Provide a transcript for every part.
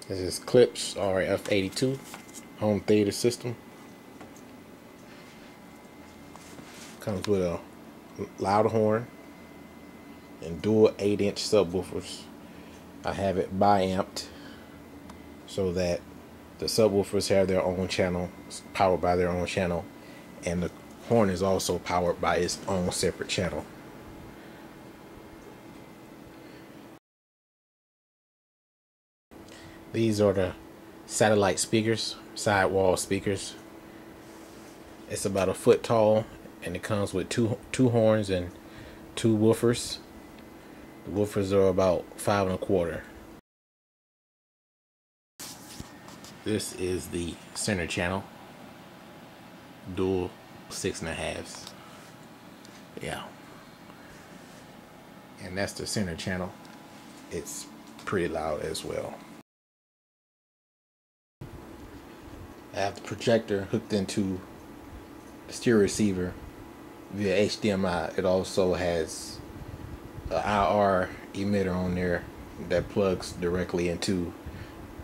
This is Klipsch RF82 home theater system. Comes with a loud horn and dual 8-inch subwoofers. I have it bi-amped so that the subwoofers have their own channel, powered by their own channel, and the horn is also powered by its own separate channel. These are the satellite speakers, sidewall speakers. It's about a foot tall, and it comes with two horns and 2 woofers. The woofers are about 5 1/4. This is the center channel, dual 6 1/2s. Yeah, and that's the center channel. It's pretty loud as well. I have the projector hooked into the stereo receiver via HDMI. It also has an IR emitter on there that plugs directly into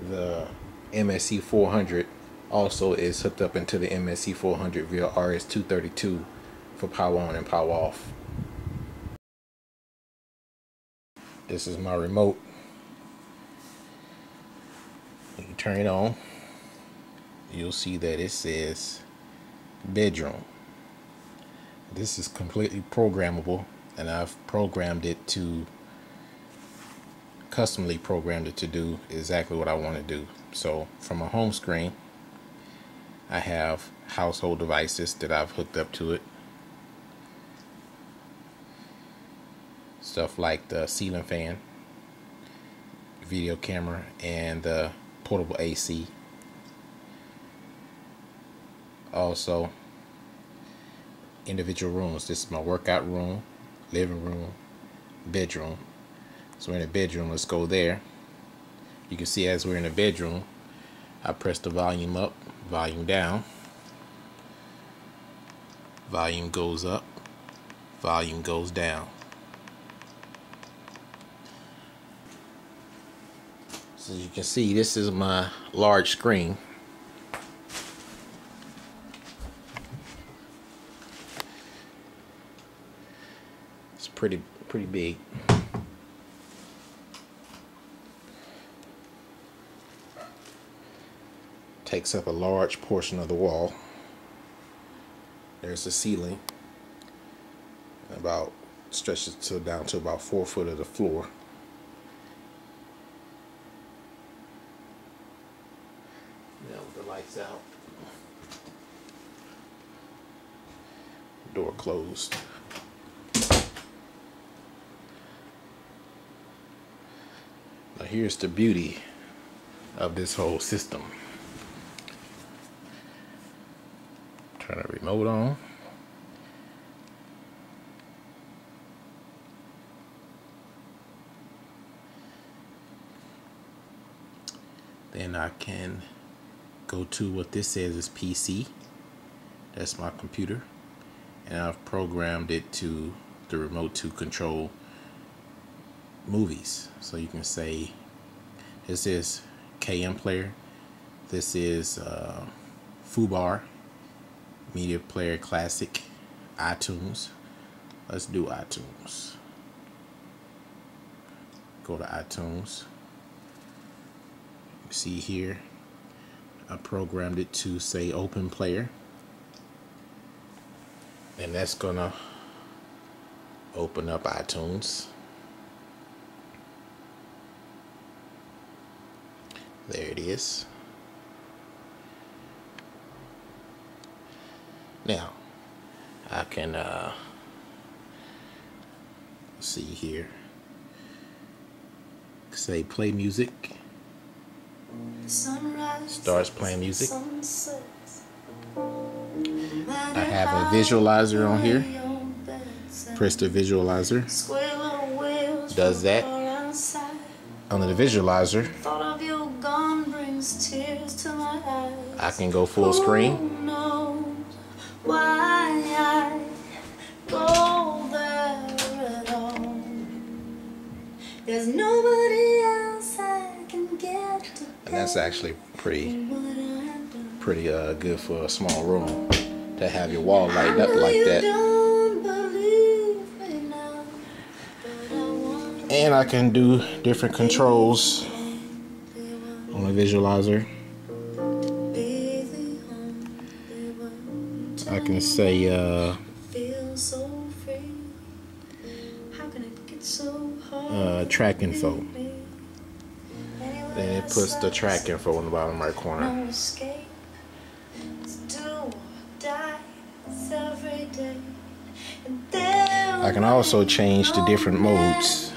the MSC400. Also is hooked up into the MSC400 via RS-232 for power on and power off. This is my remote. You turn it on, you'll see that it says bedroom. This is completely programmable, and I've programmed it to customly programmed it to do exactly what I want to do. So from a home screen, I have household devices that I've hooked up to it. Stuff like the ceiling fan, video camera, and the portable AC. Also, individual rooms. This is my workout room, living room, bedroom. So we're in the bedroom. Let's go there. You can see as we're in the bedroom, I press the volume up, volume down. Volume goes up, volume goes down. So you can see, this is my large screen. It's pretty big. Takes up a large portion of the wall. There's the ceiling. About stretches down to about 4 foot of the floor. Now with the lights out, door closed. Now here's the beauty of this whole system. Turn the remote on. Then I can go to what this says is PC. That's my computer. And I've programmed it to the remote to control movies. So you can say this is KM player, this is Fubar, media player, classic, iTunes. Let's do iTunes. Go to iTunes. You see here, I programmed it to say open player, and that's gonna open up iTunes. There it is. Now I can see here, say play music. Starts playing music. I have a visualizer on here. Press the visualizer. Does that. Under the visualizer, I can go full screen. There's nobody else I can And that's actually pretty good for a small room to have your wall lighted up like that. And I can do different controls on the visualizer. I can say track info. Then it puts the track info in the bottom right corner. I can also change the different modes.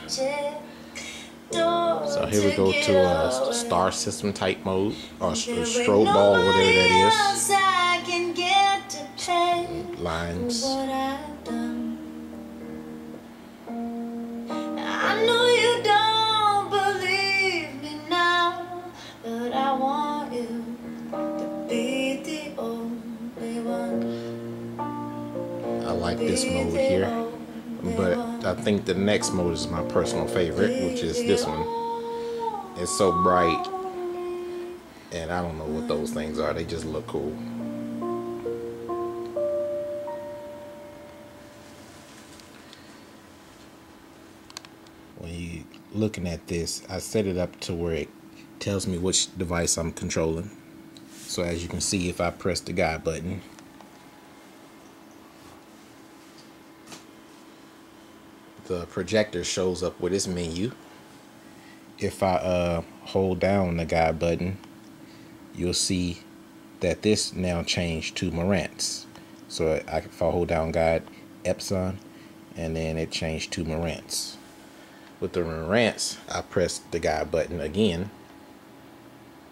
So here we go to a star system type mode, or strobe ball, whatever that is. Lines. I know you don't believe me now, but I want you to be the only one. I like this mode here, but I think the next mode is my personal favorite, which is this one. It's so bright, and I don't know what those things are. They just look cool. When you looking at this, I set it up to where it tells me which device I'm controlling. So as you can see, if I press the guide button, the projector shows up with its menu. If I hold down the guide button, you'll see that this now changed to Marantz. So if I hold down guide, Epson, and then it changed to Marantz. With the Marantz, I press the guide button again,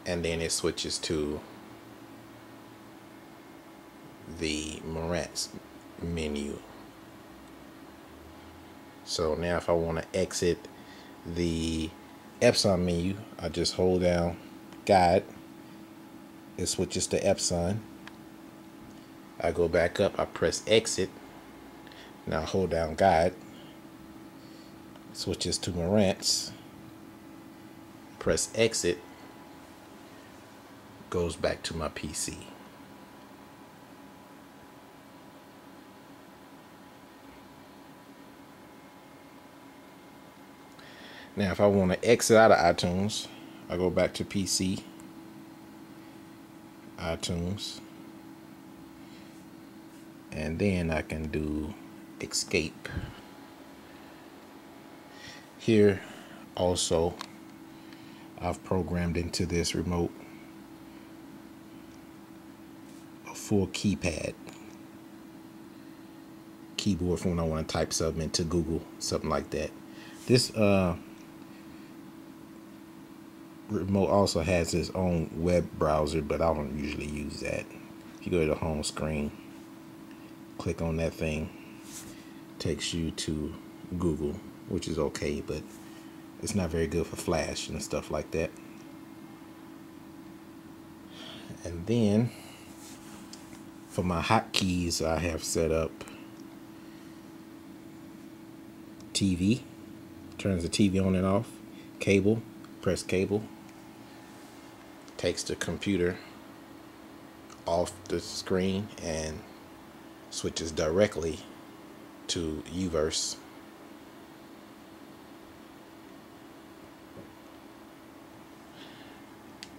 and then it switches to the Marantz menu. So now if I want to exit the Epson menu, I just hold down guide, it switches to Epson. I go back up, I press exit, now hold down guide, switches to Marantz, press exit, goes back to my PC. Now if I want to exit out of iTunes, I go back to PC, iTunes, and then I can do escape. Here also I've programmed into this remote a full keyboard for when I want to type something into Google, something like that. This remote also has its own web browser, but I don't usually use that. If you go to the home screen, click on that thing, takes you to Google, which is okay, but it's not very good for Flash and stuff like that. And then for my hotkeys, I have set up TV, turns the TV on and off, cable, press cable, takes the computer off the screen and switches directly to URC.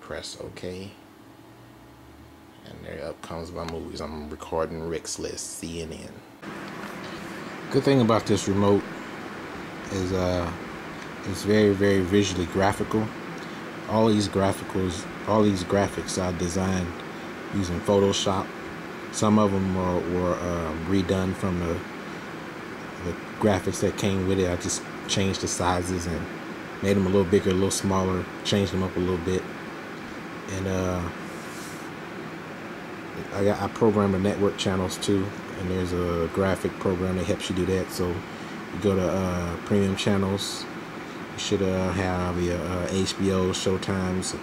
Press OK, and there up comes my movies. I'm recording Rick's List, CNN. Good thing about this remote is it's very, very visually graphical. All these graphics are designed using Photoshop. Some of them were redone from the graphics that came with it. I just changed the sizes and made them a little bigger, a little smaller, changed them up a little bit. And I program the network channels too, and there's a graphic program that helps you do that. So you go to premium channels, you should have your HBO, Showtimes,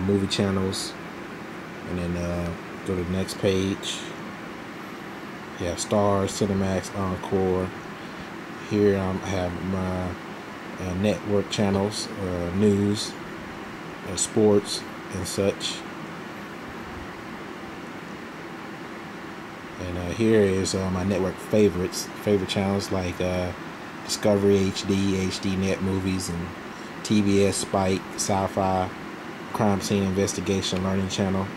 movie channels, and then go to the next page. You have Stars, Cinemax, Encore. Here I have my network channels, news, sports and such. And here is my network favorite channels like Discovery HD, HDNet Movies, and TBS Spike, Sci-Fi, Crime Scene Investigation Learning Channel.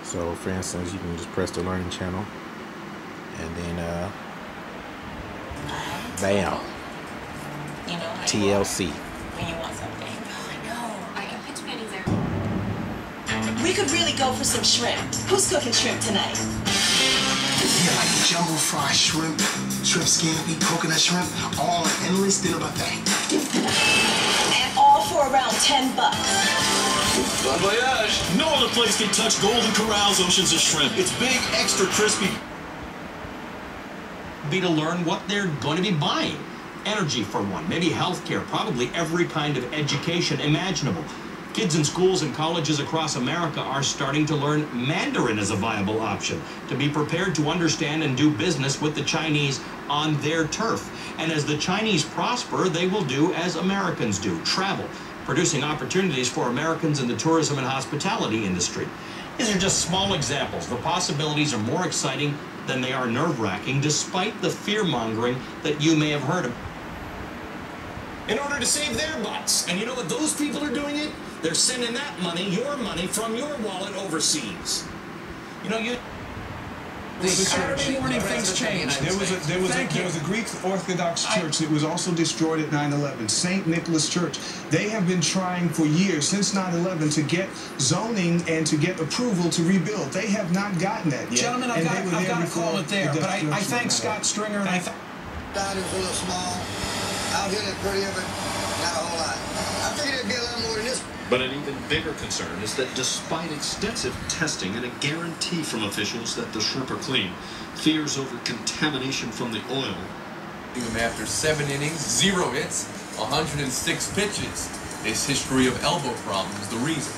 So for instance, you can just press the learning channel and then bam, you know, TLC. When you want something. Oh, I know. I can pitch pennies there. We could really go for some shrimp. Who's cooking shrimp tonight? Yeah, like jumbo fried shrimp, shrimp scampi, coconut shrimp, all an endless dinner buffet. And all for around $10. Bon voyage! No other place can touch Golden Corral's oceans of shrimp. It's big, extra crispy. Be to learn what they're going to be buying. Energy for one, maybe healthcare, probably every kind of education imaginable. Kids in schools and colleges across America are starting to learn Mandarin as a viable option, to be prepared to understand and do business with the Chinese on their turf. And as the Chinese prosper, they will do as Americans do, travel, producing opportunities for Americans in the tourism and hospitality industry. These are just small examples. The possibilities are more exciting than they are nerve-wracking, despite the fear-mongering that you may have heard of. In order to save their butts. And you know what those people are doing it? They're sending that money, your money, from your wallet overseas. You know, Saturday morning things changed. There was a Greek Orthodox church that was also destroyed at 9/11, St. Nicholas Church. They have been trying for years, since 9/11, to get zoning and to get approval to rebuild. They have not gotten that yet. Gentlemen, I've got to call it there, but I thank Scott Stringer and I thank... Diners a little small. Out here they're prettier, but not a whole lot. I figured it'd be a lot more than this. But an even bigger concern is that despite extensive testing and a guarantee from officials that the shrimp are clean, fears over contamination from the oil. After 7 innings, 0 hits, 106 pitches. This history of elbow problems is the reason.